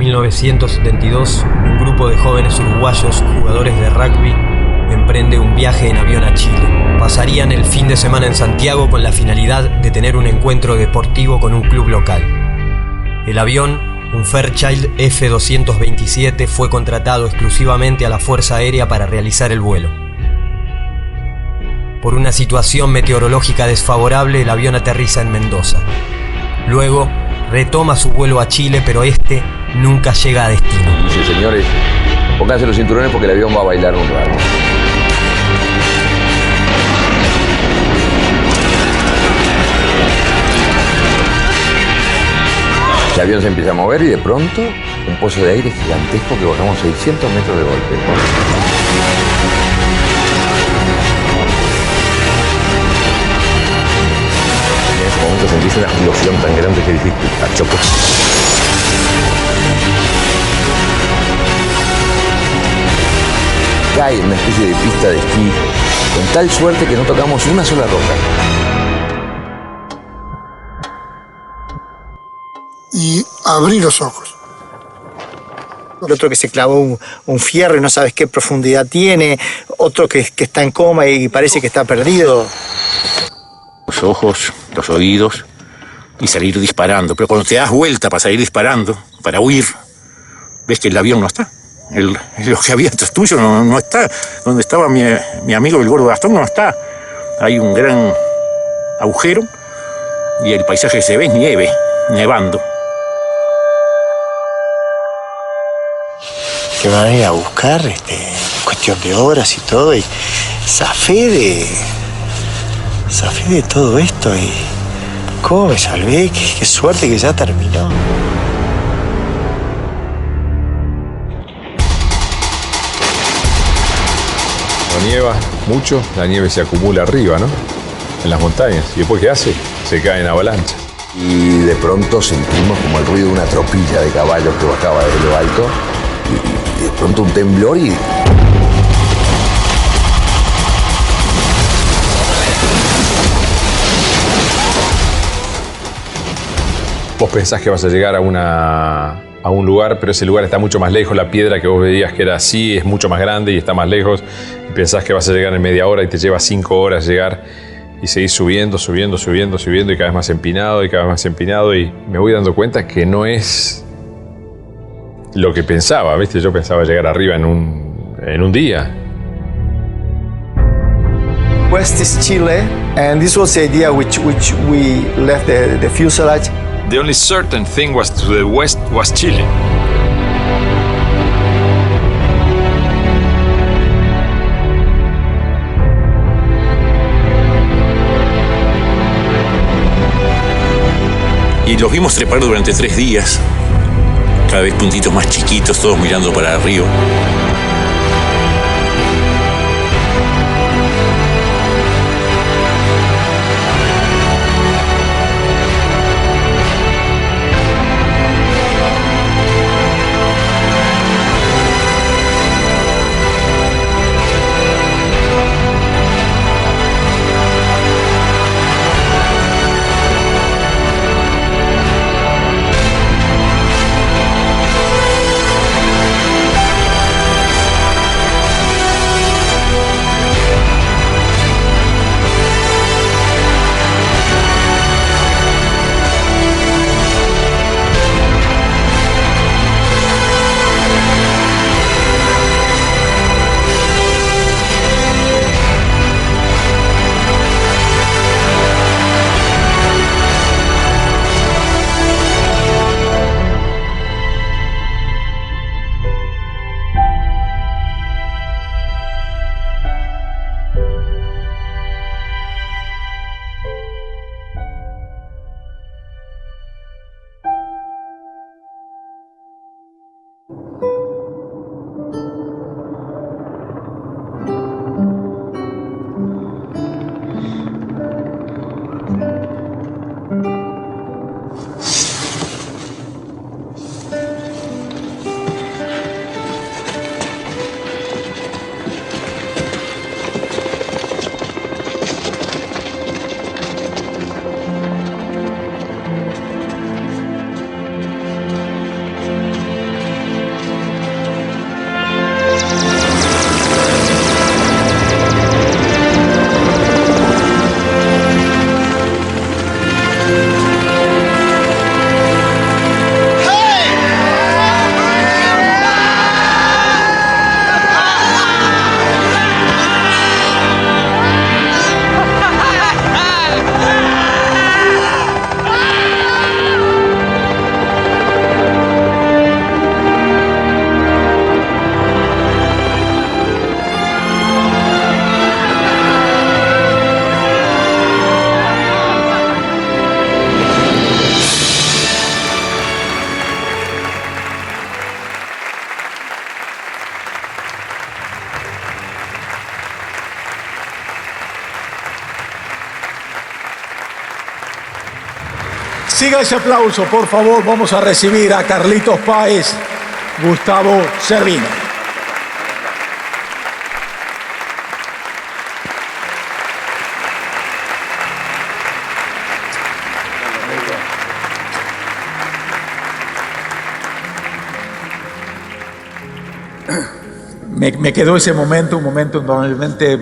1972, un grupo de jóvenes uruguayos, jugadores de rugby, emprende un viaje en avión a Chile. Pasarían el fin de semana en Santiago con la finalidad de tener un encuentro deportivo con un club local. El avión, un Fairchild F-227, fue contratado exclusivamente a la Fuerza Aérea para realizar el vuelo. Por una situación meteorológica desfavorable, el avión aterriza en Mendoza. Luego, retoma su vuelo a Chile, pero este nunca llega a destino. Dice, señores, pónganse los cinturones porque el avión va a bailar un rato. El avión se empieza a mover y de pronto un pozo de aire gigantesco que bajamos 600 metros de golpe. En ese momento sentís una explosión tan grande que dijiste, achocó. Cae en una especie de pista de esquí, con tal suerte que no tocamos una sola roca. Y abrí los ojos. El otro que se clavó un fierro y no sabes qué profundidad tiene, otro que está en coma y parece que está perdido. Los ojos, los oídos y salir disparando. Pero cuando te das vuelta para salir disparando, para huir, ves que el avión no está. Lo que había atrás tuyo no está. Donde estaba mi amigo el gordo Gastón no está. Hay un gran agujero y el paisaje que se ve es nieve, nevando. Que van a ir a buscar, cuestión de horas y todo, y zafé de todo esto y cómo me salvé, qué suerte que ya terminó. Cuando nieva mucho, la nieve se acumula arriba, ¿no? En las montañas. ¿Y después qué hace? Se cae en avalancha. Y de pronto sentimos como el ruido de una tropilla de caballos que bajaba desde lo alto. Y de pronto un temblor y... Vos pensás que vas a llegar a un lugar, pero ese lugar está mucho más lejos. La piedra que vos veías que era así es mucho más grande y está más lejos. Y pensás que vas a llegar en media hora y te lleva 5 horas llegar. Y seguís subiendo y cada vez más empinado y cada vez más empinado. Y me voy dando cuenta que no es lo que pensaba, ¿viste? Yo pensaba llegar arriba en un día. West is Chile, and this was the idea which we left the fuselage. The only certain thing was to the west was Chile. Y los vimos trepar durante 3 días, cada vez puntitos más chiquitos, todos mirando para arriba. Siga ese aplauso, por favor. Vamos a recibir a Carlitos Páez, Gustavo Cervino. Me quedó ese momento, un momento realmente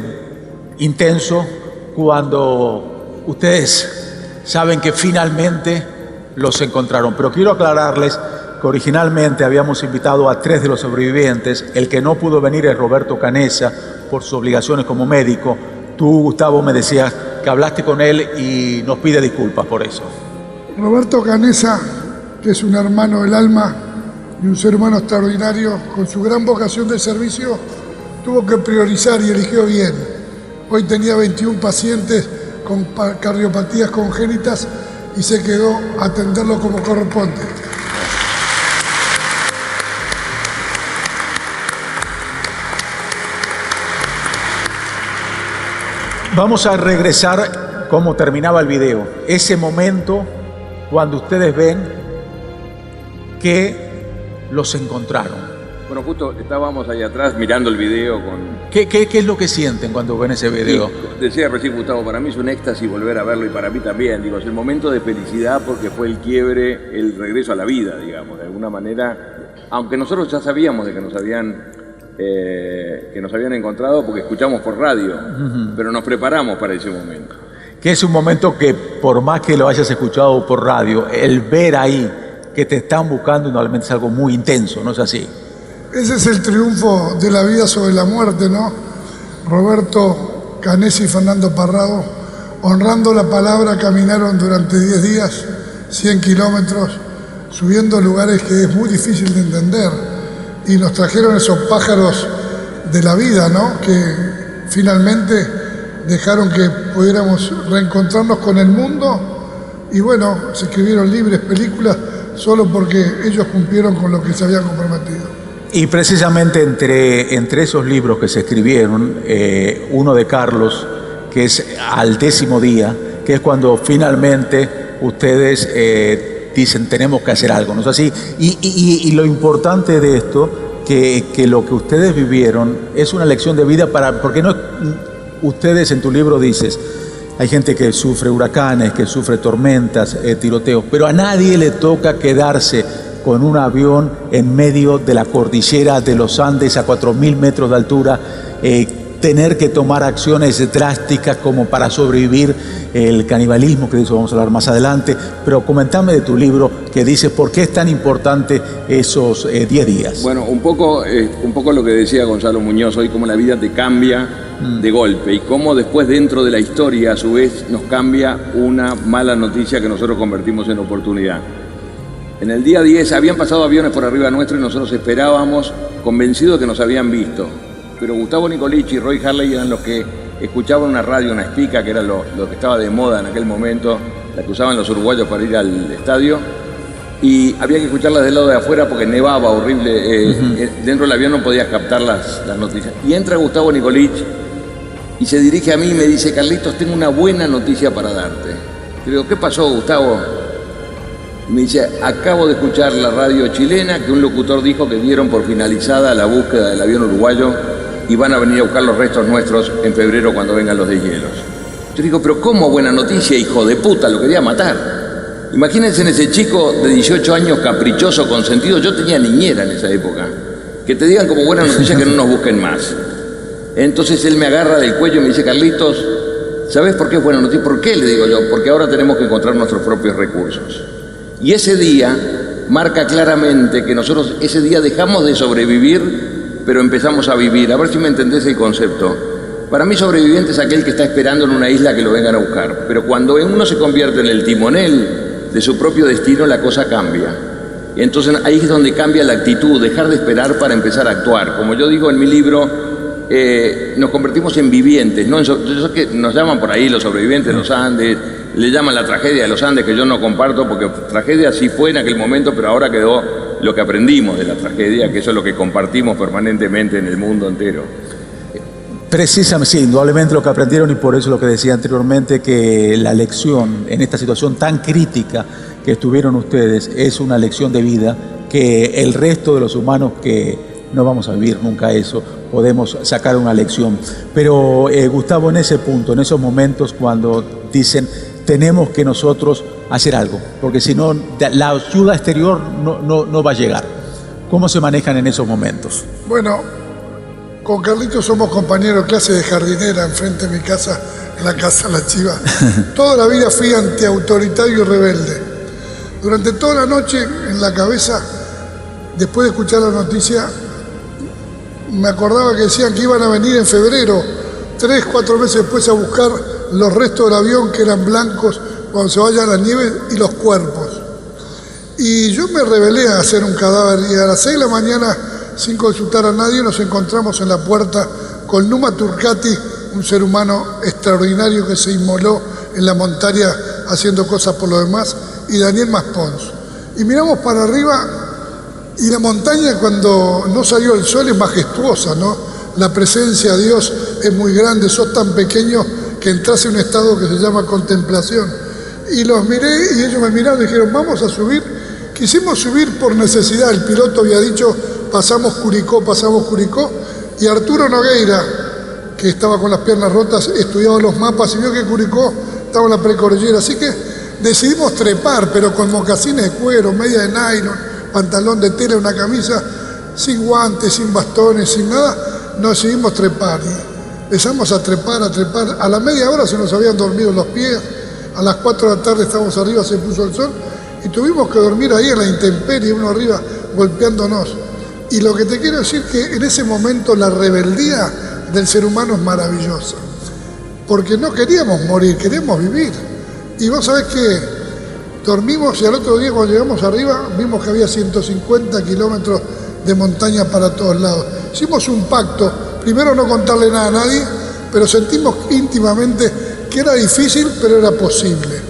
intenso, cuando ustedes saben que finalmente los encontraron. Pero quiero aclararles que originalmente habíamos invitado a 3 de los sobrevivientes. El que no pudo venir es Roberto Canessa, por sus obligaciones como médico. Tú, Gustavo, me decías que hablaste con él y nos pide disculpas por eso. Roberto Canessa, que es un hermano del alma y un ser humano extraordinario, con su gran vocación de servicio, tuvo que priorizar y eligió bien. Hoy tenía 21 pacientes con cardiopatías congénitas y se quedó a atenderlo como corresponde. Vamos a regresar como terminaba el video. Ese momento cuando ustedes ven que los encontraron. Bueno, justo estábamos ahí atrás mirando el video con... ¿Qué es lo que sienten cuando ven ese video? Y decía recién Gustavo, para mí es un éxtasis volver a verlo y para mí también. Digo, es el momento de felicidad porque fue el quiebre, el regreso a la vida, digamos, de alguna manera. Aunque nosotros ya sabíamos de que nos habían encontrado porque escuchamos por radio, pero nos preparamos para ese momento. Que es un momento que, por más que lo hayas escuchado por radio, el ver ahí que te están buscando normalmente es algo muy intenso, ¿no es así? Ese es el triunfo de la vida sobre la muerte, ¿no? Roberto Canessa y Fernando Parrado, honrando la palabra, caminaron durante 10 días, 100 kilómetros, subiendo lugares que es muy difícil de entender, y nos trajeron esos pájaros de la vida, ¿no? Que finalmente dejaron que pudiéramos reencontrarnos con el mundo, y bueno, se escribieron libros, películas, solo porque ellos cumplieron con lo que se habían comprometido. Y precisamente entre esos libros que se escribieron, uno de Carlos, que es Al 10º día, que es cuando finalmente ustedes dicen tenemos que hacer algo, ¿no es así? Y lo importante de esto, que lo que ustedes vivieron es una lección de vida porque no, ustedes en tu libro dices, hay gente que sufre huracanes, que sufre tormentas, tiroteos, pero a nadie le toca quedarse con un avión en medio de la cordillera de los Andes a 4.000 metros de altura, tener que tomar acciones drásticas como para sobrevivir el canibalismo, que de eso vamos a hablar más adelante. Pero comentame de tu libro que dice por qué es tan importante esos 10 días. Bueno, un poco lo que decía Gonzalo Muñoz hoy, cómo la vida te cambia de golpe y cómo después dentro de la historia a su vez nos cambia una mala noticia que nosotros convertimos en oportunidad. En el día 10 habían pasado aviones por arriba nuestro y nosotros esperábamos, convencidos de que nos habían visto. Pero Gustavo Nicolich y Roy Harley eran los que escuchaban una radio, una espica, que era lo que estaba de moda en aquel momento, la que usaban los uruguayos para ir al estadio. Y había que escucharlas del lado de afuera porque nevaba horrible. Dentro del avión no podías captar las noticias. Y entra Gustavo Nicolich y se dirige a mí y me dice, Carlitos, tengo una buena noticia para darte. Le digo, ¿qué pasó, Gustavo? Me dice, acabo de escuchar la radio chilena que un locutor dijo que dieron por finalizada la búsqueda del avión uruguayo y van a venir a buscar los restos nuestros en febrero cuando vengan los deshielos. Yo digo, pero ¿cómo buena noticia, hijo de puta? Lo quería matar. Imagínense en ese chico de 18 años, caprichoso, consentido. Yo tenía niñera en esa época. Que te digan como buena noticia que no nos busquen más. Entonces él me agarra del cuello y me dice, Carlitos, ¿sabes por qué es buena noticia? ¿Por qué? Le digo yo, porque ahora tenemos que encontrar nuestros propios recursos. Y ese día marca claramente que nosotros ese día dejamos de sobrevivir, pero empezamos a vivir. A ver si me entendés el concepto. Para mí sobreviviente es aquel que está esperando en una isla que lo vengan a buscar. Pero cuando uno se convierte en el timonel de su propio destino, la cosa cambia. Y entonces ahí es donde cambia la actitud, dejar de esperar para empezar a actuar. Como yo digo en mi libro, nos convertimos en vivientes, ¿no? Yo sé que nos llaman por ahí los sobrevivientes de los Andes, le llaman la tragedia de los Andes, que yo no comparto, porque tragedia sí fue en aquel momento, pero ahora quedó lo que aprendimos de la tragedia, que eso es lo que compartimos permanentemente en el mundo entero. Precisamente, sí, indudablemente lo que aprendieron, y por eso lo que decía anteriormente, que la lección en esta situación tan crítica que estuvieron ustedes es una lección de vida que el resto de los humanos que no vamos a vivir nunca eso, podemos sacar una lección. Pero Gustavo, en ese punto, en esos momentos cuando dicen tenemos que nosotros hacer algo, porque si no la ayuda exterior no va a llegar. ¿Cómo se manejan en esos momentos? Bueno, con Carlitos somos compañeros de clase de jardinera enfrente de mi casa, en la casa La Chiva. Toda la vida fui antiautoritario y rebelde. Durante toda la noche en la cabeza, después de escuchar la noticia, me acordaba que decían que iban a venir en febrero, 3, 4 meses después, a buscar los restos del avión que eran blancos cuando se vaya a la nieve y los cuerpos. Y yo me rebelé a hacer un cadáver y a las 6 de la mañana, sin consultar a nadie, nos encontramos en la puerta con Numa Turcati, un ser humano extraordinario que se inmoló en la montaña haciendo cosas por los demás, y Daniel Maspons. Y miramos para arriba y la montaña, cuando no salió el sol, es majestuosa, ¿no? La presencia de Dios es muy grande, sos tan pequeño que entras en un estado que se llama contemplación. Y los miré y ellos me miraron y dijeron, vamos a subir. Quisimos subir por necesidad, el piloto había dicho, pasamos Curicó, y Arturo Nogueira, que estaba con las piernas rotas, estudiaba los mapas y vio que Curicó estaba en la precordillera, así que decidimos trepar, pero con mocasines de cuero, media de nylon, pantalón de tela, una camisa, sin guantes, sin bastones, sin nada, nos decidimos trepar. Y empezamos a trepar, a la media hora se nos habían dormido los pies, a las 4 de la tarde estábamos arriba, se puso el sol, y tuvimos que dormir ahí en la intemperie, uno arriba golpeándonos. Y lo que te quiero decir es que en ese momento la rebeldía del ser humano es maravillosa, porque no queríamos morir, queríamos vivir. Y vos sabés que dormimos y al otro día cuando llegamos arriba vimos que había 150 kilómetros de montaña para todos lados. Hicimos un pacto, primero no contarle nada a nadie, pero sentimos íntimamente que era difícil, pero era posible.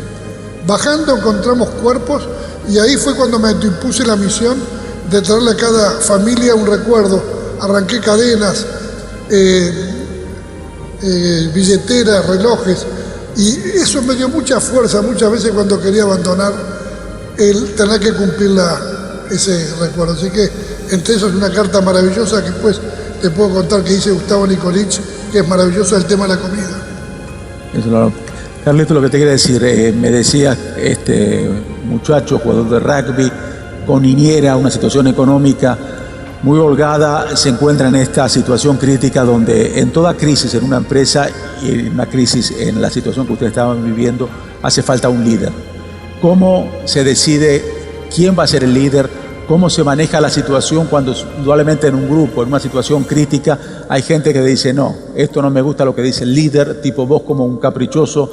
Bajando encontramos cuerpos y ahí fue cuando me impuse la misión de traerle a cada familia un recuerdo. Arranqué cadenas, billeteras, relojes, y eso me dio mucha fuerza muchas veces cuando quería abandonar el tener que cumplir ese recuerdo. Así que entre eso es una carta maravillosa que después te puedo contar que dice Gustavo Nicolich, que es maravilloso el tema de la comida. Eso Carlito, lo que te quiero decir, me decía este muchacho, jugador de rugby, con niñera, una situación económica muy holgada, se encuentra en esta situación crítica donde en toda crisis en una empresa y en una crisis en la situación que ustedes estaban viviendo, hace falta un líder. ¿Cómo se decide quién va a ser el líder? ¿Cómo se maneja la situación cuando indudablemente en un grupo, en una situación crítica, hay gente que dice, no, esto no me gusta lo que dice el líder, tipo vos como un caprichoso?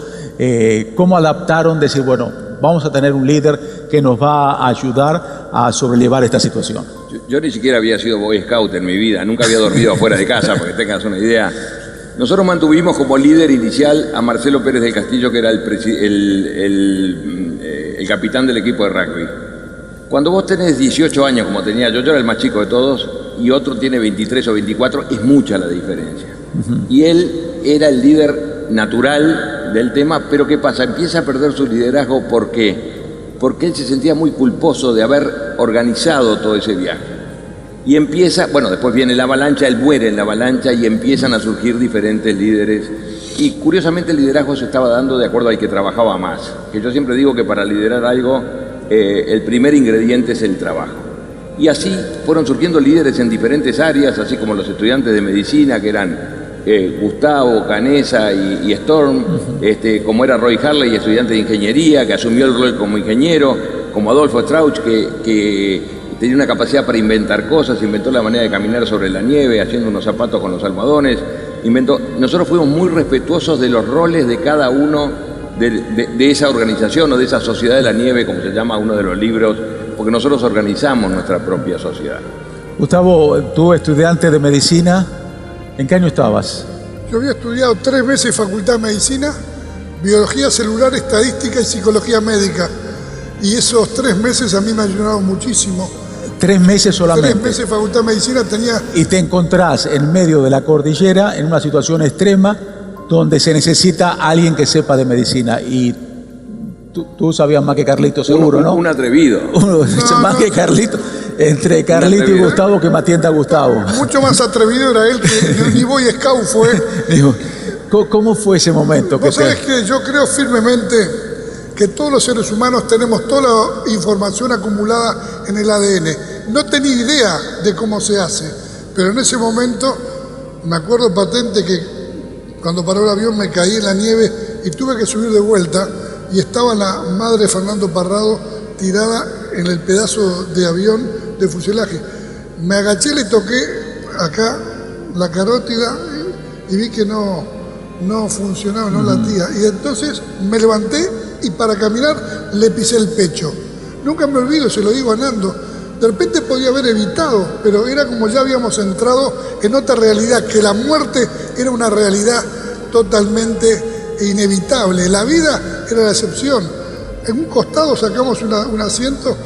¿Cómo adaptaron? Decir, bueno, vamos a tener un líder que nos va a ayudar a sobrellevar esta situación. Yo ni siquiera había sido Boy Scout en mi vida, nunca había dormido afuera de casa, para que tengas una idea. Nosotros mantuvimos como líder inicial a Marcelo Pérez del Castillo, que era el capitán del equipo de rugby. Cuando vos tenés 18 años, como tenía yo era el más chico de todos, y otro tiene 23 o 24, es mucha la diferencia. Y él era el líder natural del tema, pero ¿qué pasa? Empieza a perder su liderazgo, ¿por qué? Porque él se sentía muy culposo de haber organizado todo ese viaje. Y empieza, bueno, después viene la avalancha, él muere en la avalancha y empiezan a surgir diferentes líderes. Y curiosamente el liderazgo se estaba dando de acuerdo al que trabajaba más. Que yo siempre digo que para liderar algo, el primer ingrediente es el trabajo. Y así fueron surgiendo líderes en diferentes áreas, así como los estudiantes de medicina, que eran Gustavo, Canesa y Storm, como era Roy Harley, estudiante de ingeniería, que asumió el rol como ingeniero, como Adolfo Strauch, que tenía una capacidad para inventar cosas, inventó la manera de caminar sobre la nieve, haciendo unos zapatos con los almohadones, Nosotros fuimos muy respetuosos de los roles de cada uno de esa organización o de esa sociedad de la nieve, como se llama uno de los libros, porque nosotros organizamos nuestra propia sociedad. Gustavo, tú estudiante de medicina, ¿en qué año estabas? Yo había estudiado 3 veces Facultad de Medicina, Biología Celular, Estadística y Psicología Médica. Y esos 3 meses a mí me ayudaron muchísimo. 3 meses solamente. 3 meses de facultad de medicina tenía. Y te encontrás en medio de la cordillera en una situación extrema donde se necesita alguien que sepa de medicina. Y tú sabías más que Carlito, seguro, ¿no? Un atrevido. Más que Carlito. Entre Carlito y Gustavo, que me atienda a Gustavo. Mucho más atrevido era él que ni Boy Scout fue. Digo, ¿cómo fue ese momento? Vos sabés que yo creo firmemente que todos los seres humanos tenemos toda la información acumulada en el ADN. No tenía idea de cómo se hace, pero en ese momento me acuerdo patente que cuando paró el avión me caí en la nieve y tuve que subir de vuelta y estaba la madre de Fernando Parrado tirada en el pedazo de avión de fuselaje. Me agaché, le toqué acá la carótida y vi que no funcionaba, no latía. Y entonces me levanté y para caminar le pisé el pecho. Nunca me olvido, se lo digo a Nando. De repente podía haber evitado, pero era como ya habíamos entrado en otra realidad, que la muerte era una realidad totalmente inevitable. La vida era la excepción. En un costado sacamos un asiento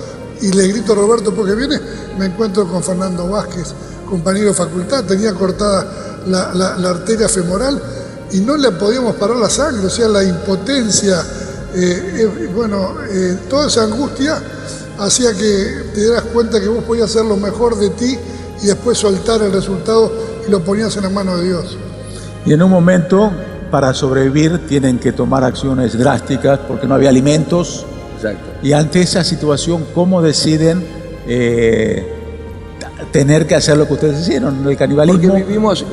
y le grito a Roberto porque viene, me encuentro con Fernando Vázquez, compañero de facultad, tenía cortada la arteria femoral y no le podíamos parar la sangre, o sea, la impotencia, toda esa angustia hacía que te dieras cuenta que vos podías hacer lo mejor de ti y después soltar el resultado y lo ponías en la mano de Dios. Y en un momento, para sobrevivir, tienen que tomar acciones drásticas porque no había alimentos. Exacto. Y ante esa situación, ¿cómo deciden tener que hacer lo que ustedes hicieron, el canibalismo? Porque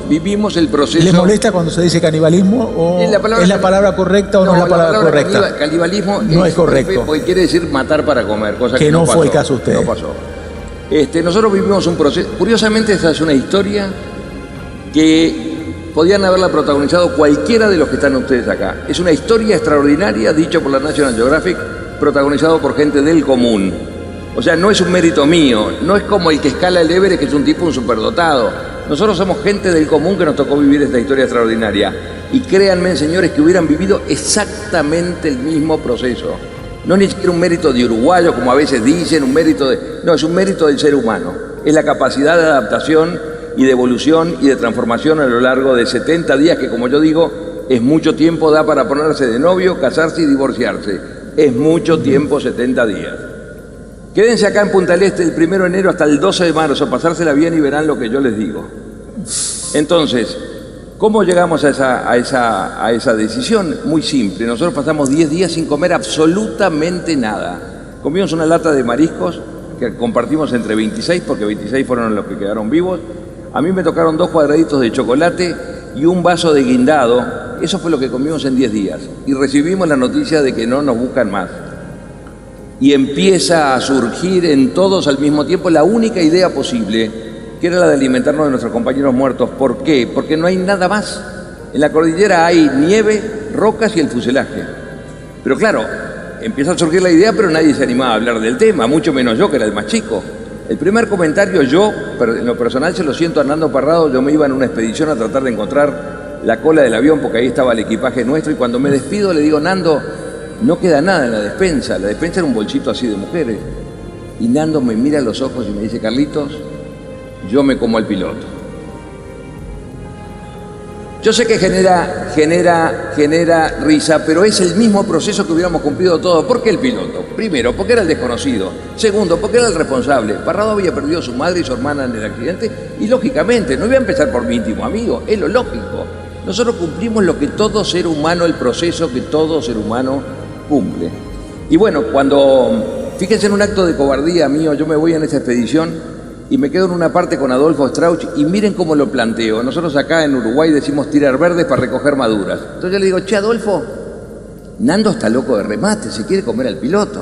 vivimos el proceso. ¿Les molesta cuando se dice canibalismo o es la palabra correcta o no es la palabra correcta? Canibalismo no es correcto. Porque quiere decir matar para comer, cosa que no pasó, fue el caso de ustedes. No pasó. Nosotros vivimos un proceso. Curiosamente, esa es una historia que podían haberla protagonizado cualquiera de los que están ustedes acá. Es una historia extraordinaria, dicho por la National Geographic, protagonizado por gente del común. O sea, no es un mérito mío, no es como el que escala el Everest, que es un tipo, un superdotado. Nosotros somos gente del común que nos tocó vivir esta historia extraordinaria. Y créanme, señores, que hubieran vivido exactamente el mismo proceso. No ni siquiera un mérito de uruguayo, como a veces dicen, un mérito de... No, es un mérito del ser humano. Es la capacidad de adaptación y de evolución y de transformación a lo largo de 70 días, que como yo digo, es mucho tiempo, da para ponerse de novio, casarse y divorciarse. Es mucho tiempo, 70 días. Quédense acá en Punta del Este el 1 de enero hasta el 12 de marzo, pasársela bien y verán lo que yo les digo. Entonces, ¿cómo llegamos a esa decisión? Muy simple. Nosotros pasamos 10 días sin comer absolutamente nada. Comimos una lata de mariscos que compartimos entre 26, porque 26 fueron los que quedaron vivos. A mí me tocaron 2 cuadraditos de chocolate y un vaso de guindado. Eso fue lo que comimos en 10 días. Y recibimos la noticia de que no nos buscan más. Y empieza a surgir en todos al mismo tiempo la única idea posible, que era la de alimentarnos de nuestros compañeros muertos. ¿Por qué? Porque no hay nada más. En la cordillera hay nieve, rocas y el fuselaje. Pero claro, empieza a surgir la idea, pero nadie se animaba a hablar del tema, mucho menos yo, que era el más chico. El primer comentario, yo, en lo personal se lo siento a Nando Parrado. Yo me iba en una expedición a tratar de encontrar la cola del avión, porque ahí estaba el equipaje nuestro, y cuando me despido le digo, Nando, no queda nada en la despensa era un bolsito así de mujeres. Y Nando me mira a los ojos y me dice, Carlitos, yo me como al piloto. Yo sé que genera risa, pero es el mismo proceso que hubiéramos cumplido todos. ¿Por qué el piloto? Primero, porque era el desconocido. Segundo, porque era el responsable. Parrado había perdido a su madre y su hermana en el accidente y, lógicamente, no iba a empezar por mi íntimo amigo, es lo lógico. Nosotros cumplimos lo que todo ser humano, el proceso que todo ser humano cumple. Y bueno, fíjense en un acto de cobardía mío, yo me voy en esa expedición y me quedo en una parte con Adolfo Strauch y miren cómo lo planteo. Nosotros acá en Uruguay decimos tirar verdes para recoger maduras. Entonces yo le digo, che, Adolfo, Nando está loco de remate, se quiere comer al piloto.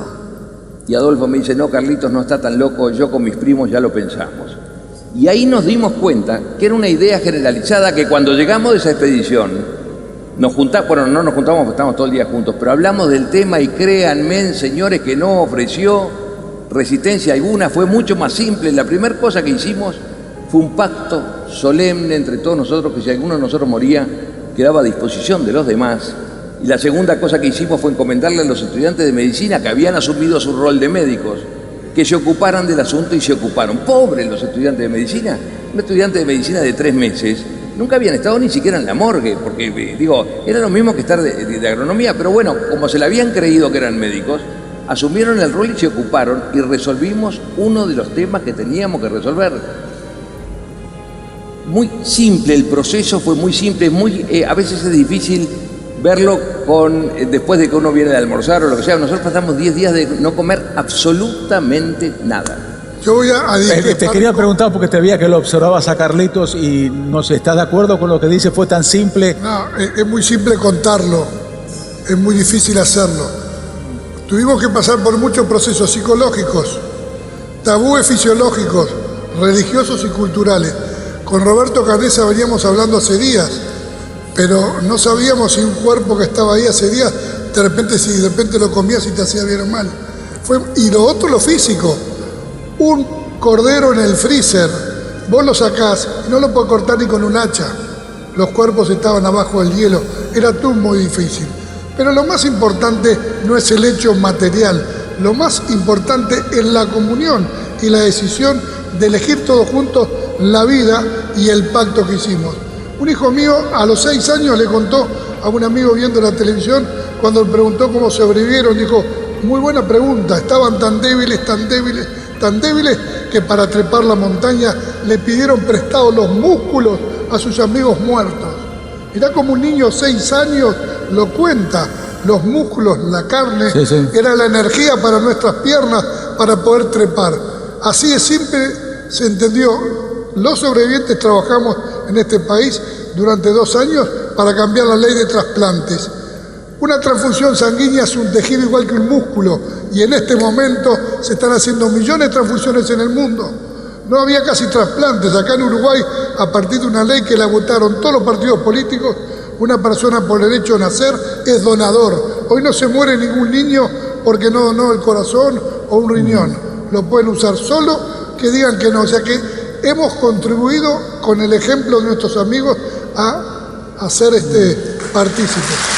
Y Adolfo me dice, no, Carlitos no está tan loco, yo con mis primos ya lo pensamos. Y ahí nos dimos cuenta que era una idea generalizada, que cuando llegamos de esa expedición, no nos juntamos porque estábamos todo el día juntos, pero hablamos del tema y créanme, señores, que no ofreció resistencia alguna, fue mucho más simple. La primera cosa que hicimos fue un pacto solemne entre todos nosotros, que si alguno de nosotros moría, quedaba a disposición de los demás. Y la segunda cosa que hicimos fue encomendarle a los estudiantes de medicina que habían asumido su rol de médicos, que se ocuparan del asunto y se ocuparon. Pobres los estudiantes de medicina. Un estudiante de medicina de 3 meses nunca habían estado ni siquiera en la morgue, porque, era lo mismo que estar de agronomía, pero bueno, como se le habían creído que eran médicos, asumieron el rol y se ocuparon y resolvimos uno de los temas que teníamos que resolver. Muy simple, el proceso fue muy simple, a veces es difícil verlo después de que uno viene de almorzar o lo que sea. Nosotros pasamos 10 días de no comer absolutamente nada. Yo voy a te quería preguntar porque te veía que lo observabas a Carlitos y no sé, ¿estás de acuerdo con lo que dice? ¿Fue tan simple? No, es muy simple contarlo, es muy difícil hacerlo. Tuvimos que pasar por muchos procesos psicológicos, tabúes fisiológicos, religiosos y culturales. Con Roberto Canessa veníamos hablando hace días, pero no sabíamos si un cuerpo que estaba ahí hace días, de repente lo comías y te hacía bien o mal. Y lo otro, lo físico. Un cordero en el freezer, vos lo sacás y no lo podés cortar ni con un hacha. Los cuerpos estaban abajo del hielo, era todo muy difícil. Pero lo más importante no es el hecho material, lo más importante es la comunión y la decisión de elegir todos juntos la vida y el pacto que hicimos. Un hijo mío a los 6 años le contó a un amigo viendo la televisión, cuando le preguntó cómo sobrevivieron, dijo, muy buena pregunta, estaban tan débiles, que para trepar la montaña le pidieron prestados los músculos a sus amigos muertos. Mirá como un niño 6 años lo cuenta, los músculos, la carne, era la energía para nuestras piernas para poder trepar. Así de simple se entendió. Los sobrevivientes trabajamos en este país durante 2 años para cambiar la ley de trasplantes. Una transfusión sanguínea es un tejido igual que un músculo y en este momento se están haciendo millones de transfusiones en el mundo. No había casi trasplantes. Acá en Uruguay, a partir de una ley que la votaron todos los partidos políticos, una persona por el derecho de nacer es donador. Hoy no se muere ningún niño porque no donó el corazón o un riñón. Lo pueden usar solo que digan que no. O sea que hemos contribuido con el ejemplo de nuestros amigos a ser partícipes.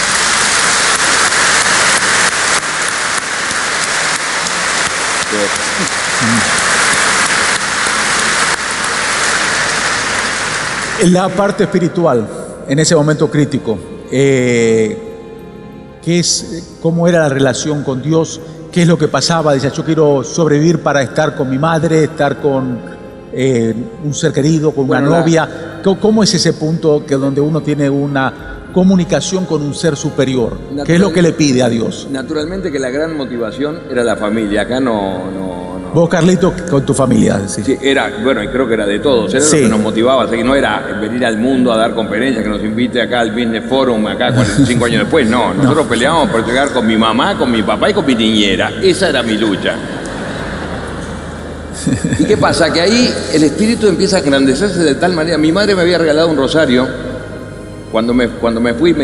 La parte espiritual, en ese momento crítico, ¿cómo era la relación con Dios? ¿Qué es lo que pasaba? Decía, yo quiero sobrevivir para estar con mi madre, estar con un ser querido, con una novia. ¿Cómo es ese punto donde uno tiene una comunicación con un ser superior? ¿Qué es lo que le pide a Dios? Naturalmente que la gran motivación era la familia. Acá no. Vos, Carlito, con tu familia. Sí, era, bueno, y creo que era de todos. Era lo que nos motivaba. Así que no era venir al mundo a dar conferencias, que nos invite acá al Business Forum, acá 45 años después. No, nosotros peleábamos por llegar con mi mamá, con mi papá y con mi niñera. Esa era mi lucha. ¿Y qué pasa? Que ahí el espíritu empieza a engrandecerse de tal manera. Mi madre me había regalado un rosario. Cuando me fui,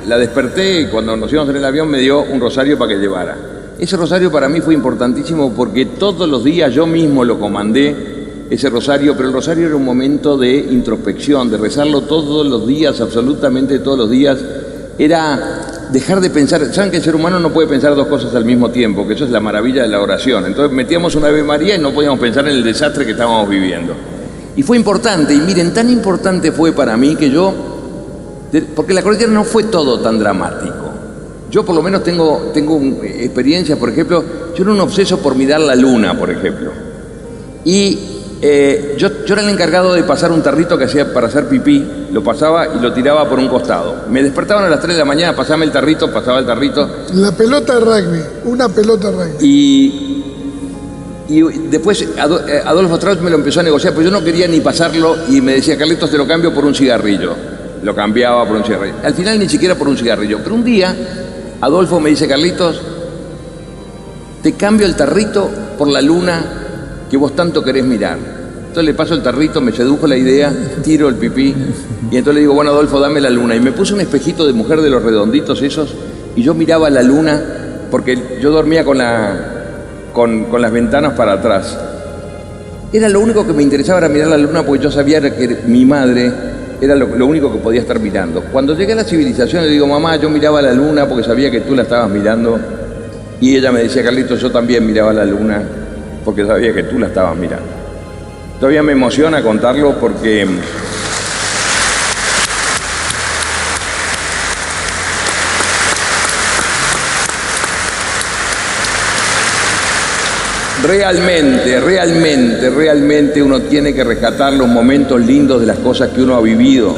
la desperté y cuando nos íbamos en el avión me dio un rosario para que llevara. Ese rosario para mí fue importantísimo porque todos los días yo mismo lo comandé, ese rosario, pero el rosario era un momento de introspección, de rezarlo todos los días, absolutamente todos los días. Era dejar de pensar. Saben que el ser humano no puede pensar 2 cosas al mismo tiempo, que eso es la maravilla de la oración. Entonces metíamos una Ave María y no podíamos pensar en el desastre que estábamos viviendo. Y fue importante, y miren, tan importante fue para mí que porque la cordillera no fue todo tan dramático. Yo por lo menos tengo experiencias, por ejemplo, yo era un obseso por mirar la luna, por ejemplo. Y yo era el encargado de pasar un tarrito que hacía para hacer pipí, lo pasaba y lo tiraba por un costado. Me despertaban a las 3 de la mañana, pasaba el tarrito. La pelota de rugby, una pelota de rugby. Y después Adolfo Strauss me lo empezó a negociar, pero yo no quería ni pasarlo y me decía, Carlitos, te lo cambio por un cigarrillo. Lo cambiaba por un cigarrillo. Al final ni siquiera por un cigarrillo. Pero un día Adolfo me dice, Carlitos, te cambio el tarrito por la luna que vos tanto querés mirar. Entonces le paso el tarrito, me sedujo la idea, tiro el pipí y entonces le digo, bueno, Adolfo, dame la luna. Y me puse un espejito de mujer de los redonditos esos y yo miraba la luna porque yo dormía con las ventanas para atrás. Era lo único que me interesaba, era mirar la luna, porque yo sabía que mi madre era lo único que podía estar mirando. Cuando llegué a la civilización le digo, mamá, yo miraba la luna porque sabía que tú la estabas mirando. Y ella me decía, Carlitos, yo también miraba la luna porque sabía que tú la estabas mirando. Todavía me emociona contarlo porque realmente uno tiene que rescatar los momentos lindos de las cosas que uno ha vivido.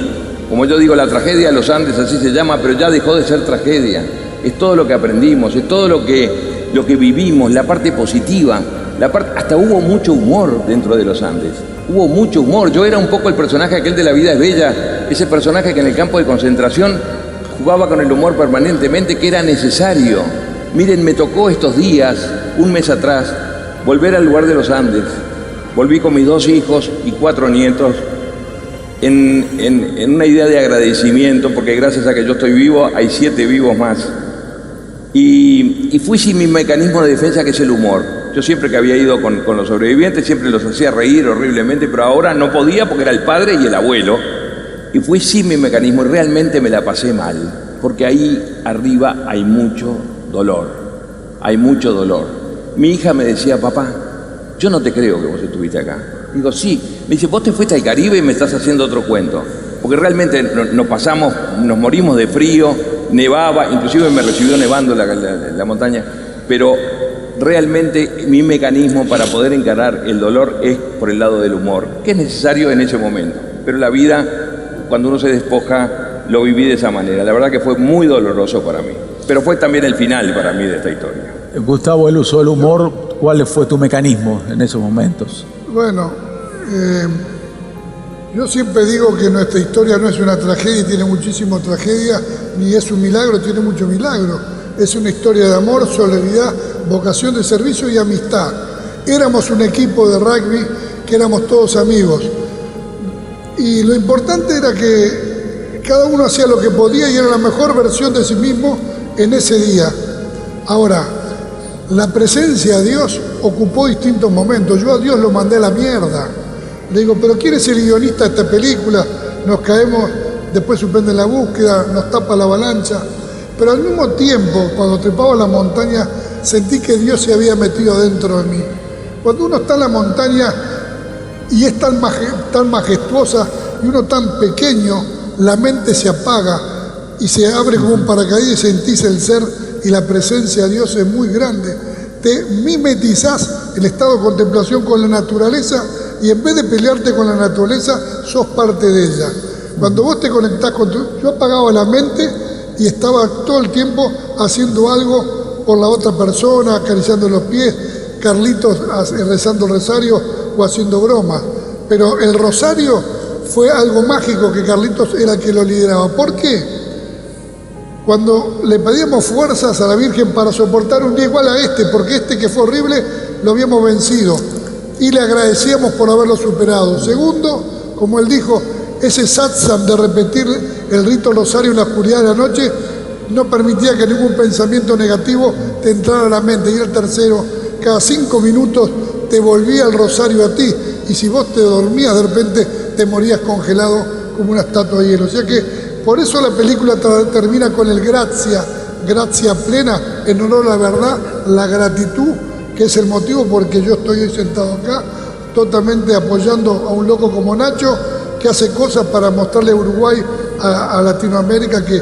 Como yo digo, la tragedia de los Andes, así se llama, pero ya dejó de ser tragedia. Es todo lo que aprendimos, es todo lo que vivimos, la parte positiva. Hasta hubo mucho humor dentro de los Andes. Hubo mucho humor. Yo era un poco el personaje aquel de La vida es bella, ese personaje que en el campo de concentración jugaba con el humor permanentemente, que era necesario. Miren, me tocó estos días, un mes atrás, volver al lugar de los Andes. Volví con mis 2 hijos y 4 nietos en una idea de agradecimiento, porque gracias a que yo estoy vivo, hay 7 vivos más. Y fui sin mi mecanismo de defensa, que es el humor. Yo siempre que había ido con los sobrevivientes, siempre los hacía reír horriblemente, pero ahora no podía porque era el padre y el abuelo. Y fui sin mi mecanismo y realmente me la pasé mal, porque ahí arriba hay mucho dolor. Hay mucho dolor. Mi hija me decía, papá, yo no te creo que vos estuviste acá. Digo, sí. Me dice, vos te fuiste al Caribe y me estás haciendo otro cuento. Porque realmente nos morimos de frío, nevaba, inclusive me recibió nevando la montaña, pero realmente mi mecanismo para poder encarar el dolor es por el lado del humor, que es necesario en ese momento. Pero la vida, cuando uno se despoja, lo viví de esa manera. La verdad que fue muy doloroso para mí, pero fue también el final para mí de esta historia. Gustavo, él usó el humor. ¿Cuál fue tu mecanismo en esos momentos? Bueno, yo siempre digo que nuestra historia no es una tragedia y tiene muchísima tragedia, ni es un milagro, tiene mucho milagro. Es una historia de amor, solidaridad, vocación de servicio y amistad. Éramos un equipo de rugby que éramos todos amigos. Y lo importante era que cada uno hacía lo que podía y era la mejor versión de sí mismo en ese día. Ahora, la presencia de Dios ocupó distintos momentos. Yo a Dios lo mandé a la mierda. Le digo, pero ¿quién es el guionista de esta película? Nos caemos, después suspenden la búsqueda, nos tapa la avalancha. Pero al mismo tiempo, cuando trepaba la montaña, sentí que Dios se había metido dentro de mí. Cuando uno está en la montaña y es tan majestuosa y uno tan pequeño, la mente se apaga y se abre como un paracaídas y sentís el ser y la presencia de Dios es muy grande. Te mimetizás el estado de contemplación con la naturaleza y en vez de pelearte con la naturaleza, sos parte de ella. Cuando vos te conectás con yo apagaba la mente y estaba todo el tiempo haciendo algo por la otra persona, acariciando los pies, Carlitos rezando el rosario o haciendo bromas. Pero el rosario fue algo mágico que Carlitos era el que lo lideraba. ¿Por qué? Cuando le pedíamos fuerzas a la Virgen para soportar un día igual a porque este que fue horrible lo habíamos vencido y le agradecíamos por haberlo superado. Segundo, como él dijo, ese satsang de repetir el rito rosario en la oscuridad de la noche no permitía que ningún pensamiento negativo te entrara a la mente. Y el tercero, cada 5 minutos te volvía el rosario a ti y si vos te dormías de repente te morías congelado como una estatua de hielo. O sea que por eso la película termina con el gracia plena, en honor a la verdad, la gratitud, que es el motivo por que yo estoy hoy sentado acá, totalmente apoyando a un loco como Nacho, que hace cosas para mostrarle a Uruguay, a Latinoamérica, que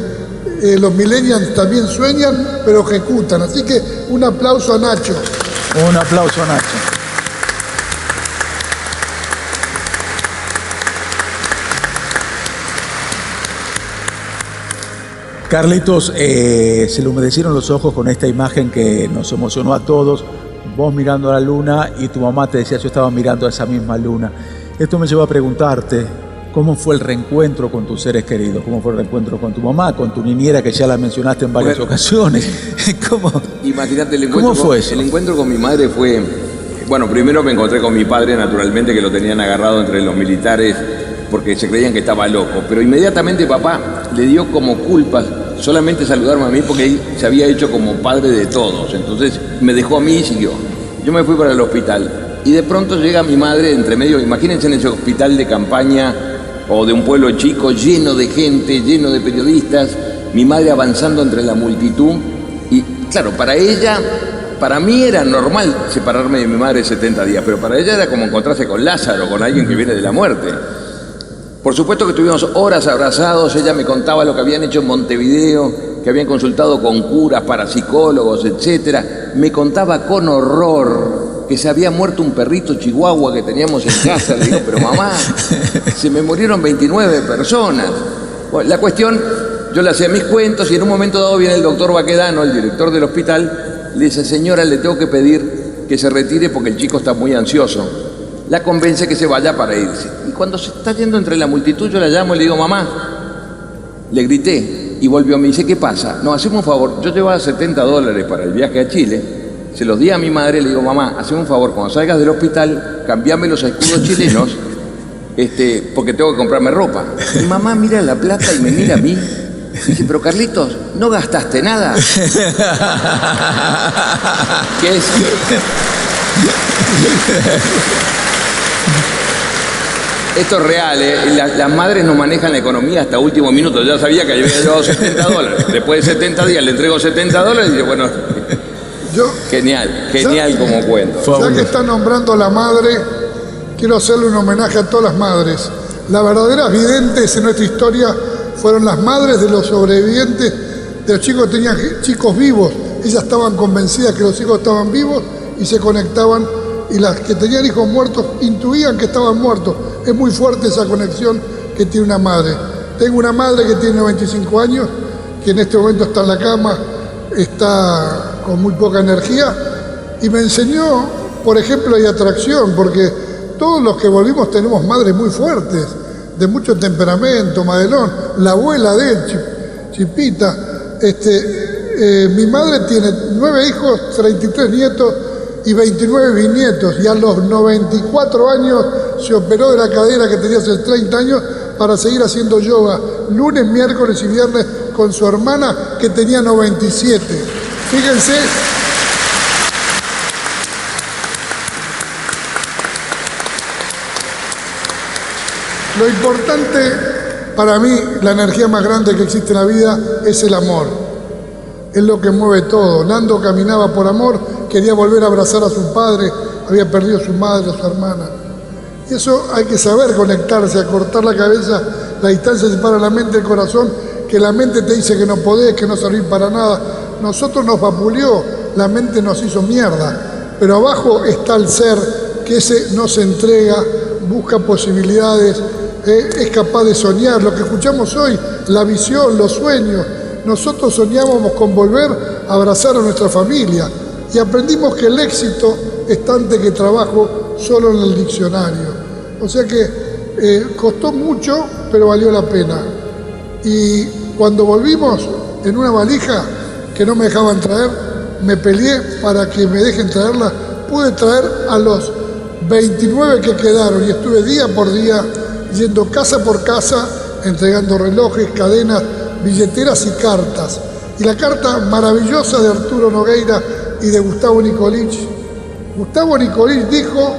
los millennials también sueñan, pero ejecutan. Así que un aplauso a Nacho. Un aplauso a Nacho. Carlitos, se le humedecieron los ojos con esta imagen que nos emocionó a todos. Vos mirando a la luna y tu mamá te decía, yo estaba mirando a esa misma luna. Esto me llevó a preguntarte, ¿cómo fue el reencuentro con tus seres queridos? ¿Cómo fue el reencuentro con tu mamá, con tu niñera, que ya la mencionaste en varias ocasiones? Imagínate, ¿Cómo fue eso? El encuentro con mi madre fue... Bueno, primero me encontré con mi padre, naturalmente, que lo tenían agarrado entre los militares porque se creían que estaba loco. Pero inmediatamente papá le dio como culpa solamente saludarme a mí porque él se había hecho como padre de todos. Entonces me dejó a mí y siguió. Yo me fui para el hospital y de pronto llega mi madre entre medio. Imagínense en ese hospital de campaña o de un pueblo chico lleno de gente, lleno de periodistas, mi madre avanzando entre la multitud y claro, para ella para mí era normal separarme de mi madre 70 días, pero para ella era como encontrarse con Lázaro, con alguien que viene de la muerte. Por supuesto que estuvimos horas abrazados, ella me contaba lo que habían hecho en Montevideo, que habían consultado con curas, parapsicólogos, etc. Me contaba con horror que se había muerto un perrito chihuahua que teníamos en casa. Le digo, pero mamá, se me murieron 29 personas. Bueno, la cuestión, yo le hacía mis cuentos y en un momento dado viene el doctor Baquedano, el director del hospital, le dice, señora, le tengo que pedir que se retire porque el chico está muy ansioso. La convence que se vaya para irse. Y cuando se está yendo entre la multitud, yo la llamo y le digo, mamá, le grité y volvió, me dice, ¿qué pasa? No, haceme un favor, yo llevaba $70 para el viaje a Chile, se los di a mi madre, le digo, mamá, haceme un favor, cuando salgas del hospital, cambiame los escudos chilenos, porque tengo que comprarme ropa. Mi mamá mira la plata y me mira a mí. Dice, pero Carlitos, ¿no gastaste nada? ¿Qué es? Esto es real, ¿eh? Las madres no manejan la economía hasta último minuto. Ya sabía que había llevado $70. Después de 70 días le entrego $70 y digo, bueno, genial como cuento. Ya que está nombrando a la madre, quiero hacerle un homenaje a todas las madres. Las verdaderas videntes en nuestra historia fueron las madres de los sobrevivientes, de los chicos que tenían chicos vivos. Ellas estaban convencidas que los hijos estaban vivos y se conectaban, y las que tenían hijos muertos intuían que estaban muertos. Es muy fuerte esa conexión que tiene una madre. Tengo una madre que tiene 95 años, que en este momento está en la cama, está con muy poca energía, y me enseñó, por ejemplo, hay atracción, porque todos los que volvimos tenemos madres muy fuertes, de mucho temperamento. Madelón, la abuela de él, Chipita. Mi madre tiene 9 hijos, 33 nietos y 29 bisnietos, y a los 94 años se operó de la cadera que tenía hace 30 años para seguir haciendo yoga lunes, miércoles y viernes con su hermana que tenía 97. Fíjense. Lo importante para mí, la energía más grande que existe en la vida es el amor. Es lo que mueve todo. Nando caminaba por amor, quería volver a abrazar a su padre, había perdido a su madre, a su hermana. Y eso hay que saber conectarse, acortar la cabeza, la distancia separa la mente del corazón, que la mente te dice que no podés, que no servís para nada. Nosotros nos vapuleó, la mente nos hizo mierda, pero abajo está el ser, que ese no se entrega, busca posibilidades, es capaz de soñar. Lo que escuchamos hoy, la visión, los sueños. Nosotros soñábamos con volver a abrazar a nuestra familia y aprendimos que el éxito está antes que trabajo solo en el diccionario. O sea que costó mucho, pero valió la pena. Y cuando volvimos en una valija que no me dejaban traer, me peleé para que me dejen traerla. Pude traer a los 29 que quedaron y estuve día por día yendo casa por casa, entregando relojes, cadenas, billeteras y cartas. Y la carta maravillosa de Arturo Nogueira y de Gustavo Nicolich. Gustavo Nicolich dijo,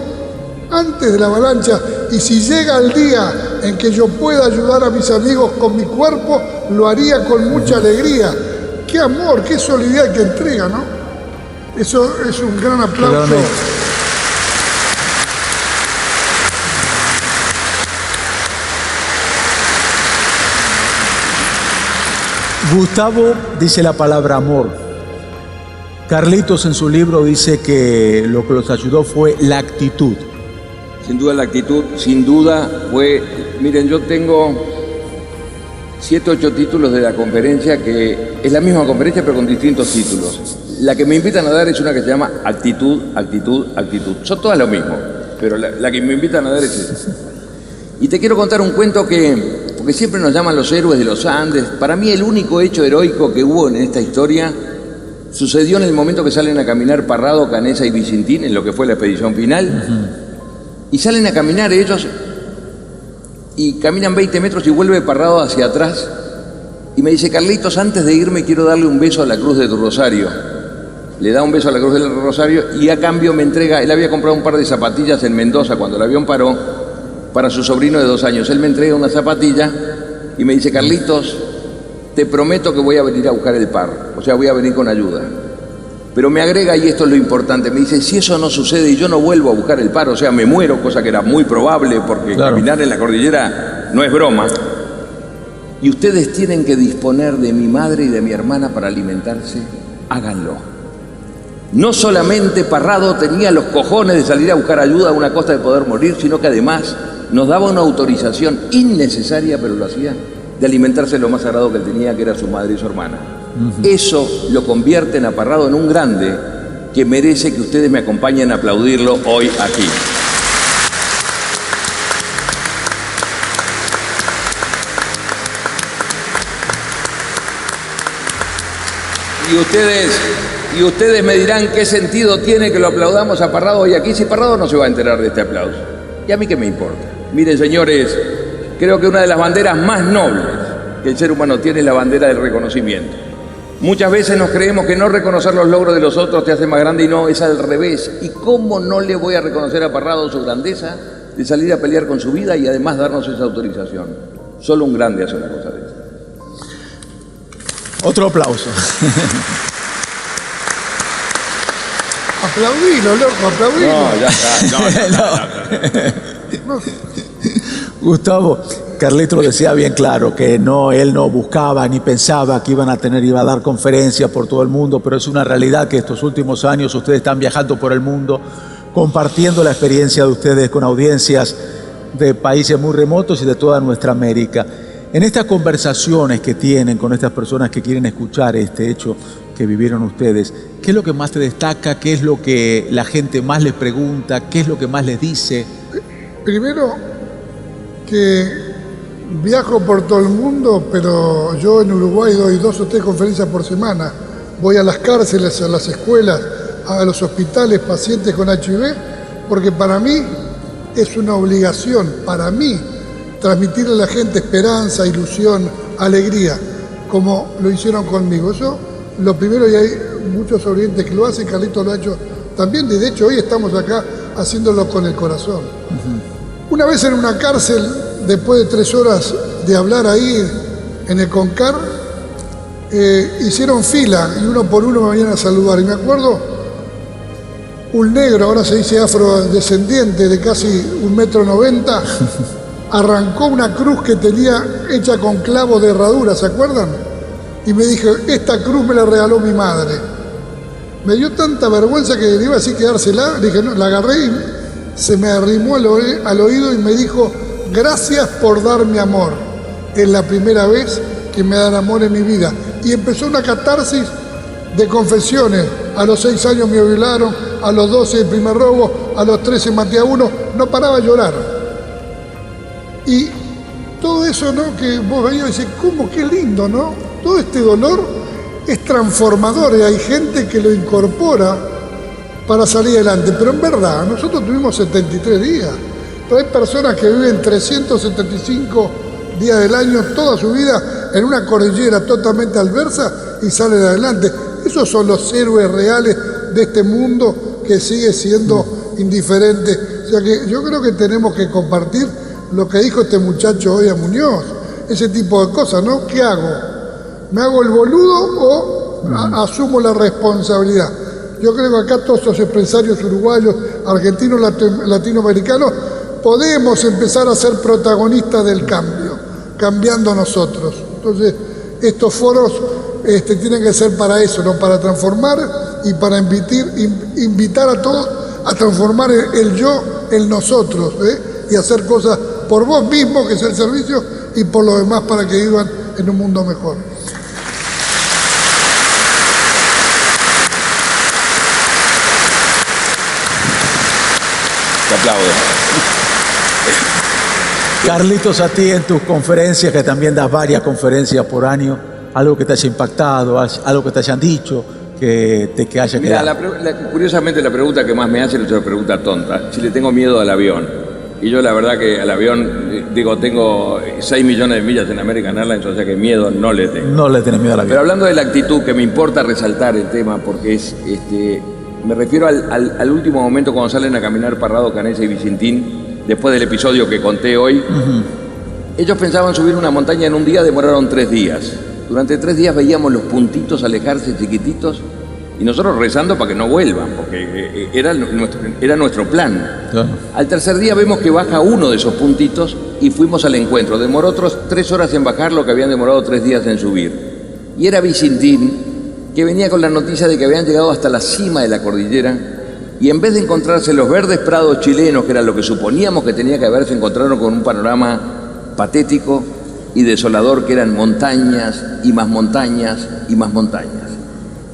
antes de la avalancha, y si llega el día en que yo pueda ayudar a mis amigos con mi cuerpo, lo haría con mucha alegría. Qué amor, qué solidaridad que entrega, ¿no? Eso es un gran aplauso. Realmente. Gustavo dice la palabra amor. Carlitos en su libro dice que lo que los ayudó fue la actitud. Sin duda la actitud, sin duda fue... Miren, yo tengo 7 o 8 títulos de la conferencia, que es la misma conferencia pero con distintos títulos. La que me invitan a dar es una que se llama Actitud, Actitud, Actitud. Son todas lo mismo, pero la que me invitan a dar es esa. Y te quiero contar un cuento porque siempre nos llaman los héroes de los Andes. Para mí el único hecho heroico que hubo en esta historia sucedió en el momento que salen a caminar Parrado, Canessa y Vicentín, en lo que fue la expedición final. Y salen a caminar ellos y caminan 20 metros y vuelve Parrado hacia atrás y me dice, Carlitos, antes de irme quiero darle un beso a la Cruz de tu Rosario. Le da un beso a la Cruz del Rosario y a cambio me entrega, él había comprado un par de zapatillas en Mendoza cuando el avión paró para su sobrino de 2 años. Él me entrega una zapatilla y me dice, Carlitos, te prometo que voy a venir a buscar el par, o sea, voy a venir con ayuda. Pero me agrega, y esto es lo importante, me dice, si eso no sucede y yo no vuelvo a buscar el paro, o sea, me muero, cosa que era muy probable porque caminar en la cordillera no es broma, y ustedes tienen que disponer de mi madre y de mi hermana para alimentarse, háganlo. No solamente Parrado tenía los cojones de salir a buscar ayuda a una costa de poder morir, sino que además nos daba una autorización innecesaria, pero lo hacía, de alimentarse lo más sagrado que tenía, que era su madre y su hermana. Eso lo convierte a Parrado en un grande que merece que ustedes me acompañen a aplaudirlo hoy aquí. Y ustedes me dirán qué sentido tiene que lo aplaudamos a Parrado hoy aquí, si Parrado no se va a enterar de este aplauso. ¿Y a mí qué me importa? Miren, señores, creo que una de las banderas más nobles que el ser humano tiene es la bandera del reconocimiento. Muchas veces nos creemos que no reconocer los logros de los otros te hace más grande, y no, es al revés. ¿Y cómo no le voy a reconocer a Parrado su grandeza de salir a pelear con su vida y además darnos esa autorización? Solo un grande hace una cosa de esa. Otro aplauso. Aplaudilo, loco, aplaudilo. No, ya está. No. Gustavo, Carlito lo decía bien claro, que él no buscaba ni pensaba que iba a dar conferencias por todo el mundo, pero es una realidad que estos últimos años ustedes están viajando por el mundo, compartiendo la experiencia de ustedes con audiencias de países muy remotos y de toda nuestra América. En estas conversaciones que tienen con estas personas que quieren escuchar este hecho que vivieron ustedes, ¿qué es lo que más te destaca? ¿Qué es lo que la gente más les pregunta? ¿Qué es lo que más les dice? Primero, que viajo por todo el mundo, pero yo en Uruguay doy 2 o 3 conferencias por semana. Voy a las cárceles, a las escuelas, a los hospitales, pacientes con HIV, porque para mí es una obligación, para mí, transmitirle a la gente esperanza, ilusión, alegría, como lo hicieron conmigo. Eso, lo primero, y hay muchos oyentes que lo hacen, Carlito lo ha hecho también, y de hecho hoy estamos acá haciéndolo con el corazón. Una vez en una cárcel, después de 3 horas de hablar ahí en el CONCAR, hicieron fila y uno por uno me venían a saludar. Y me acuerdo, un negro, ahora se dice afrodescendiente, de casi 1,90 m, arrancó una cruz que tenía hecha con clavos de herradura, ¿se acuerdan? Y me dijo, esta cruz me la regaló mi madre. Me dio tanta vergüenza que le iba a decir quedársela, le dije, no, la agarré y se me arrimó al oído y me dijo, gracias por darme amor. Es la primera vez que me dan amor en mi vida. Y empezó una catarsis de confesiones. A los 6 años me violaron, a los 12 el primer robo, a los 13 maté a uno. No paraba de llorar. Y todo eso, ¿no?, que vos veías y decís, ¿cómo? Qué lindo, ¿no? Todo este dolor es transformador y hay gente que lo incorpora para salir adelante. Pero en verdad, nosotros tuvimos 73 días. Pero hay personas que viven 375 días del año, toda su vida, en una cordillera totalmente adversa y salen adelante. Esos son los héroes reales de este mundo que sigue siendo indiferente. O sea que yo creo que tenemos que compartir lo que dijo este muchacho hoy a Muñoz. Ese tipo de cosas, ¿no? ¿Qué hago? ¿Me hago el boludo o asumo la responsabilidad? Yo creo que acá todos los empresarios uruguayos, argentinos, latinoamericanos, podemos empezar a ser protagonistas del cambio, cambiando nosotros. Entonces, estos foros tienen que ser para eso, ¿no? Para transformar y para invitar a todos a transformar el yo, el nosotros, y hacer cosas por vos mismo, que es el servicio, y por los demás para que vivan en un mundo mejor. Te aplaudo. Carlitos, a ti en tus conferencias, que también das varias conferencias por año, algo que te haya impactado, algo que te hayan dicho, que haya quedado. Curiosamente la pregunta que más me hacen es una pregunta tonta. Si le tengo miedo al avión. Y yo la verdad que al avión, tengo 6 millones de millas en American Airlines, o sea que miedo no le tengo. No le tenés miedo al avión. Pero hablando de la actitud, que me importa resaltar el tema, porque es, me refiero al último momento cuando salen a caminar Parrado, Canessa y Vicentín, después del episodio que conté hoy. Ellos pensaban subir una montaña en un día, demoraron 3 días. Durante 3 días veíamos los puntitos alejarse chiquititos Y nosotros rezando para que no vuelvan, porque era nuestro plan. Claro. Al tercer día vemos que baja uno de esos puntitos y fuimos al encuentro. Demoró otros 3 horas en bajar lo que habían demorado 3 días en subir. Y era Vicentín, que venía con la noticia de que habían llegado hasta la cima de la cordillera y en vez de encontrarse los verdes prados chilenos, que era lo que suponíamos que tenía que haber, se encontraron con un panorama patético y desolador, que eran montañas y más montañas y más montañas.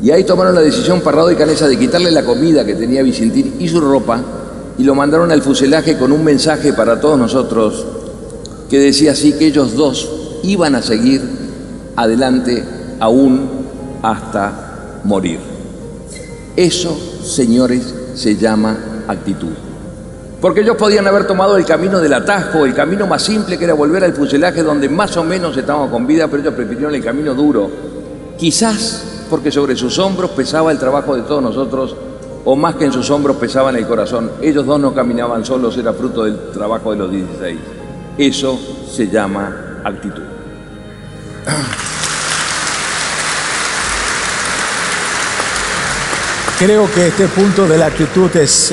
Y ahí tomaron la decisión Parrado y Canessa de quitarle la comida que tenía Vicentín y su ropa y lo mandaron al fuselaje con un mensaje para todos nosotros que decía así, que ellos dos iban a seguir adelante aún hasta morir. Eso, señores, se llama actitud. Porque ellos podían haber tomado el camino del atajo, el camino más simple, que era volver al fuselaje donde más o menos estábamos con vida, pero ellos prefirieron el camino duro. Quizás porque sobre sus hombros pesaba el trabajo de todos nosotros, o más que en sus hombros pesaba en el corazón. Ellos dos no caminaban solos, era fruto del trabajo de los 16. Eso se llama actitud. Creo que este punto de la actitud es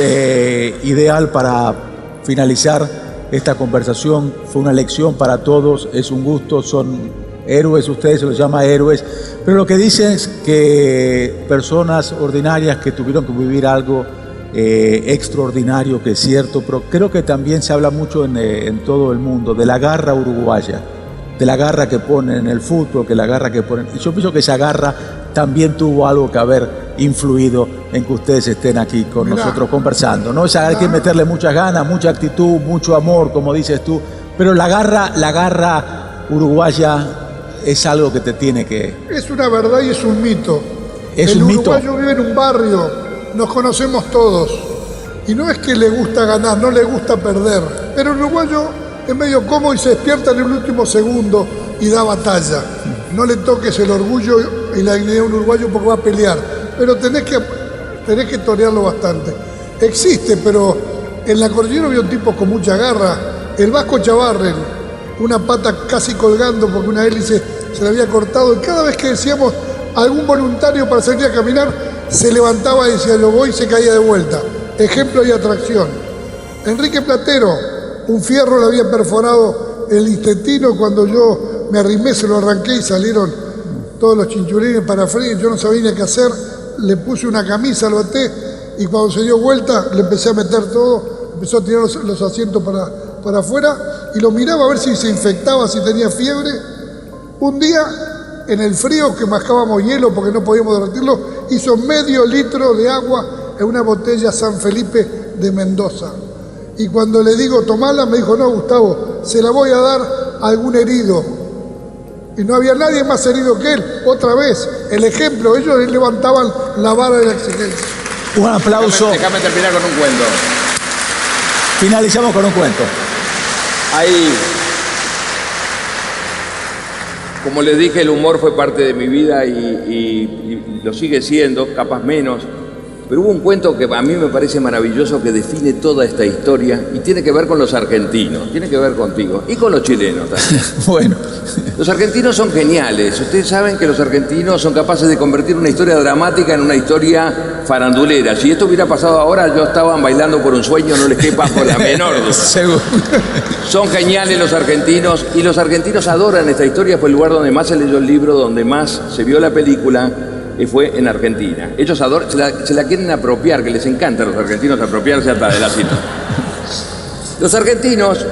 ideal para finalizar esta conversación. Fue una lección para todos, es un gusto, son héroes, ustedes se los llama héroes, pero lo que dicen es que personas ordinarias que tuvieron que vivir algo extraordinario, que es cierto, pero creo que también se habla mucho en todo el mundo de la garra uruguaya, de la garra que ponen en el fútbol, que la garra que ponen, y yo pienso que esa garra también tuvo algo que haber influido en que ustedes estén aquí con nosotros conversando, ¿no? Hay que meterle muchas ganas, mucha actitud, mucho amor, como dices tú, pero la garra uruguaya es algo que te tiene que... Es una verdad y es un mito. Es un mito. El uruguayo vive en un barrio, nos conocemos todos. Y no es que le gusta ganar, no le gusta perder. Pero el uruguayo es medio cómodo y se despierta en el último segundo y da batalla. No le toques el orgullo y la dignidad de un uruguayo porque va a pelear. Pero tenés que torearlo bastante. Existe, pero en la cordillera había un tipo con mucha garra. El Vasco Chavarren, una pata casi colgando porque una hélice se le había cortado, y cada vez que decíamos algún voluntario para salir a caminar, se levantaba y decía yo voy y se caía de vuelta. Ejemplo y atracción. Enrique Platero, un fierro le había perforado el intestino, cuando yo me arrimé se lo arranqué y salieron todos los chinchulines para freír, yo no sabía ni qué hacer, le puse una camisa, lo até y cuando se dio vuelta le empecé a meter todo, empezó a tirar los asientos para afuera y lo miraba a ver si se infectaba, si tenía fiebre. Un día, en el frío que mascábamos hielo porque no podíamos derretirlo, hizo medio litro de agua en una botella San Felipe de Mendoza. Y cuando le digo tomala, me dijo, no, Gustavo, se la voy a dar a algún herido. Y no había nadie más herido que él. Otra vez, el ejemplo, ellos levantaban la vara de la exigencia. Un aplauso. Déjame terminar con un cuento. Finalizamos con un cuento. Ahí, como les dije, el humor fue parte de mi vida y lo sigue siendo, capaz menos. Pero hubo un cuento que a mí me parece maravilloso, que define toda esta historia y tiene que ver con los argentinos, tiene que ver contigo y con los chilenos también. Bueno. Los argentinos son geniales. Ustedes saben que los argentinos son capaces de convertir una historia dramática en una historia farandulera. Si esto hubiera pasado ahora, yo estaban bailando por un sueño, no les quepa por la menor duda. Seguro. Son geniales los argentinos y los argentinos adoran esta historia. Fue el lugar donde más se leyó el libro, donde más se vio la película, fue en Argentina. Ellos adoran, se la quieren apropiar, que les encanta a los argentinos apropiarse hasta de la cita. Los argentinos,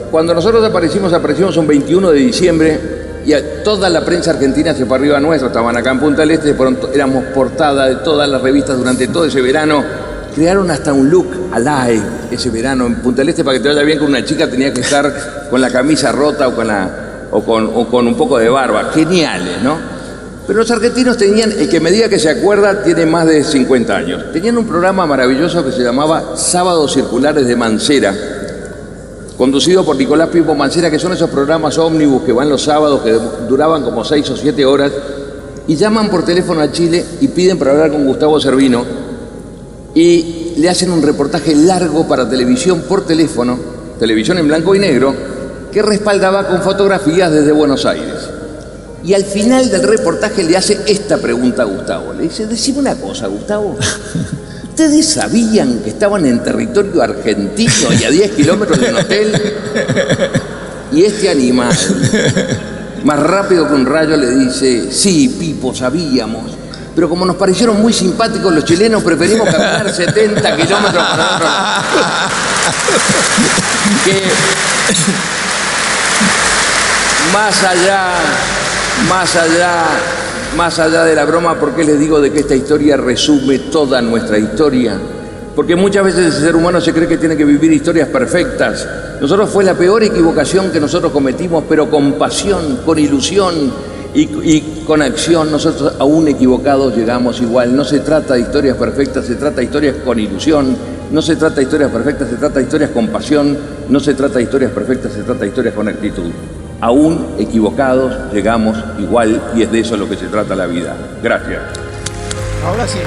cuando nosotros aparecimos un 21 de diciembre y toda la prensa argentina se fue arriba nuestra, estaban acá en Punta del Este, éramos portada de todas las revistas durante todo ese verano. Crearon hasta un look alive ese verano en Punta del Este para que te vaya bien con una chica, tenía que estar con la camisa rota o con un poco de barba. Geniales, ¿no? Pero los argentinos tenían, el que me diga que se acuerda tiene más de 50 años. Tenían un programa maravilloso que se llamaba Sábados Circulares de Mancera, conducido por Nicolás Pipo Mancera, que son esos programas ómnibus que van los sábados, que duraban como 6 o 7 horas, y llaman por teléfono a Chile y piden para hablar con Gustavo Cervino, y le hacen un reportaje largo para televisión por teléfono, televisión en blanco y negro, que respaldaba con fotografías desde Buenos Aires. Y al final del reportaje le hace esta pregunta a Gustavo. Le dice, decime una cosa, Gustavo. ¿Ustedes sabían que estaban en territorio argentino y a 10 kilómetros de un hotel? Y este animal, más rápido que un rayo, le dice, sí, Pipo, sabíamos. Pero como nos parecieron muy simpáticos los chilenos, preferimos caminar 70 kilómetros para otro lado. Que más allá de la broma, ¿por qué les digo de que esta historia resume toda nuestra historia? Porque muchas veces el ser humano se cree que tiene que vivir historias perfectas. Nosotros fue la peor equivocación que nosotros cometimos, pero con pasión, con ilusión y con acción, nosotros aún equivocados llegamos igual. No se trata de historias perfectas, se trata de historias con ilusión. No se trata de historias perfectas, se trata de historias con pasión. No se trata de historias perfectas, se trata de historias con actitud. Aún equivocados llegamos igual y es de eso lo que se trata la vida. Gracias. Ahora sí.